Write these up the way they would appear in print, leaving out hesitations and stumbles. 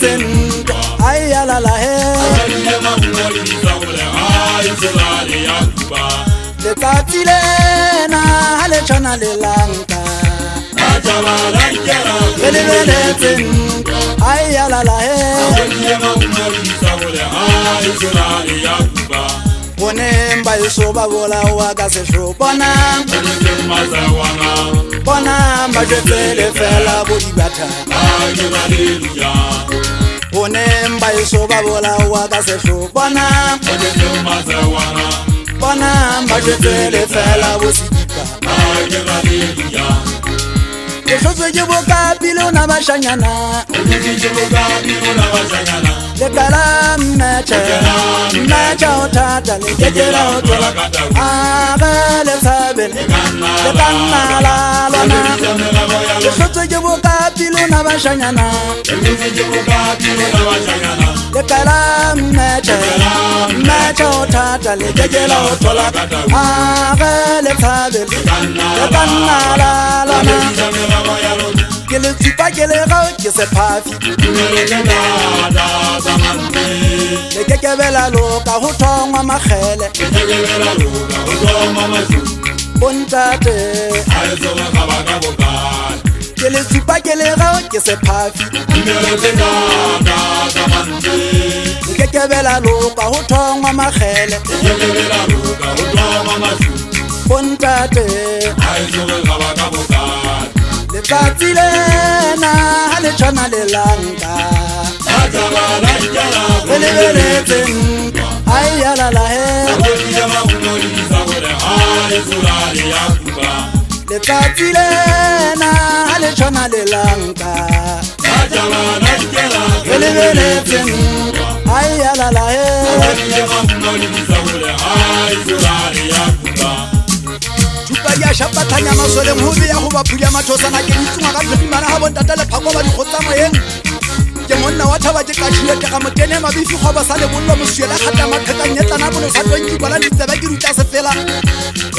lebeletse ntwa ai ya la la he letsatsi lena ha le tshwana le lanka re lebeletse ntwa ai ya la la he boneng ba eso ba bolawa ka sehlo bonang ba jetsele fela bodibatha boneng ba eso ba bolawa ka sehlo bonang ba jetsele fela bosipa ke hlotse ke bokapile o na bashanyana le kala mmecha o thata le kekela o tola aga le sabele le kanna la lona ke hlotse ke bokapile o na bashanyana le kala mmecha o thata le kekela o tola aga le sabele le kanna la lona ke le tsipa ke le ga ke se phafi le ke kebela loka ho thongwa magele bontate ke le tsipa ke le ga ke se phafi le ke kebela loka ho thongwa magele bontate letsatsi lena ha le tshwana le lanka re lebeletse ntwa ai ya la la he letsatsi lena ha le tshwana le lanka re lebeletse ntwa ai ya la la he ya shapathanya masoleng ho be ya ho baphulia mathosana ke ditsunga ka phedimana ha bontata le phako ba dikgotsa moyeng ke monna wa thaba ke katšhilete ga motene mabifi go ba sa le bollo mosiela khata mathekanyetsana bolo sa tonki bola ditsebe ke ruta se fela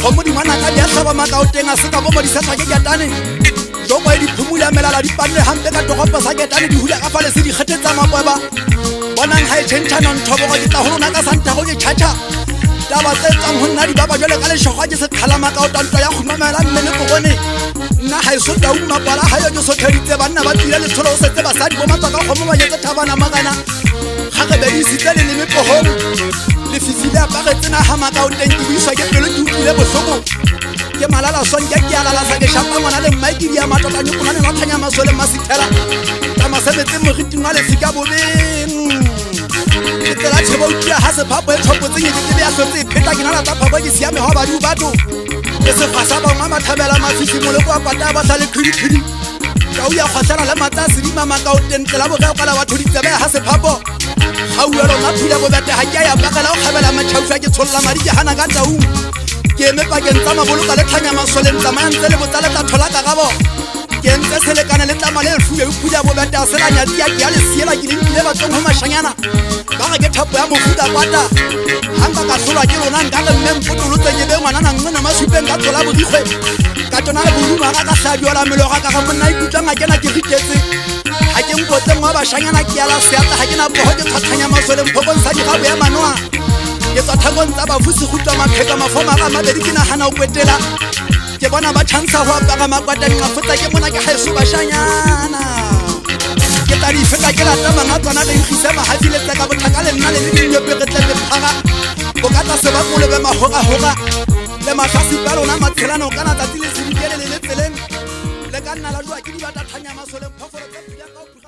go mo dimana ka dia hlaba makaoteng a se ka bo di sa ke jatane do go di phumula melala di panne hampe ka togopa sa ketane di hula ka fale se di kgetetsa makweba bonang ha e tshentshana nthobo go ditla ho rona ka santa go ke chacha taba tse tsang ho nna di baba jole ka leshogwa ke se khalama ka otantwa ya khumamela mme le bogone nna ha iso ta uma pala ha yo ke so theditse banna ba tsile le tsholo setse basadi bo matsa ka khomo ba yetse thabana magana ga ge be di sitele le mepohong le fifile a paretsena ha maka o teng ke buiswa ke pelo ke utlile bohloko ke malala son ke alala sa ke shapa ngwana le mmaiki dia matota nyo kuna le mathanya masole masithela tama sebetse mogiti ngwa le fika bobeng ke la tshebo utlwa ha se phapo e tshopotse ke ke ya hlotse pheta ke nala tsa phapo ke siame ho ba di batho ke se fasa ba mama thabela mafisi mo le kwa pata ba sa le khidi ka o ya kgwasana le matsasi di mama ka o tentela bo ka kala batho ditsebe ha se phapo ha o ya rona phula bo bete ha ke ya bakala o khabela matshaufa ke tsholla mari ke hana ka tau ke me pa ke ntsa maboloka le thanya masoleng tsamaya ntse le botsale tsa thola ka gabo ke ntse selekana le tla male fuwe o phula bo bete a sela nya dia ke ya le siela ke le batsong ho mashanyana ba ga ke thapo ya mofuta kwata hamba ka hlola ke rona nka le mme mpotolo tse nyebe ngwana nang nna masupeng ka tsola bodigwe ka tona le boluma ga ka hlabiola meloga ka ga monna ikutla ngakena ke ritetse ha ke nkotse ngwa bashanyana ke ya la seatla ha ke na boho ke thathanya masoleng phobong sa digabo ya manoa ke tsa thakong tsa bafusi gutwa mapheka mafoma ga mabedi ke nagana o kwetela ke bona ba tshantsa ho apara makwata nka fotsa ke mona ke haeso bashanyana ke tla di feta ke lata mangatsana le nkgisa mahafile tsa ka bothaka le nna le dinyope re tle le phara bo ka tsa se ba mo le be mahora le mahlasi ba rona matshelano kana tsa tile se dikele le tseleng le ka nna la jwa ke di bata thanya masole phofolo tsa pula ka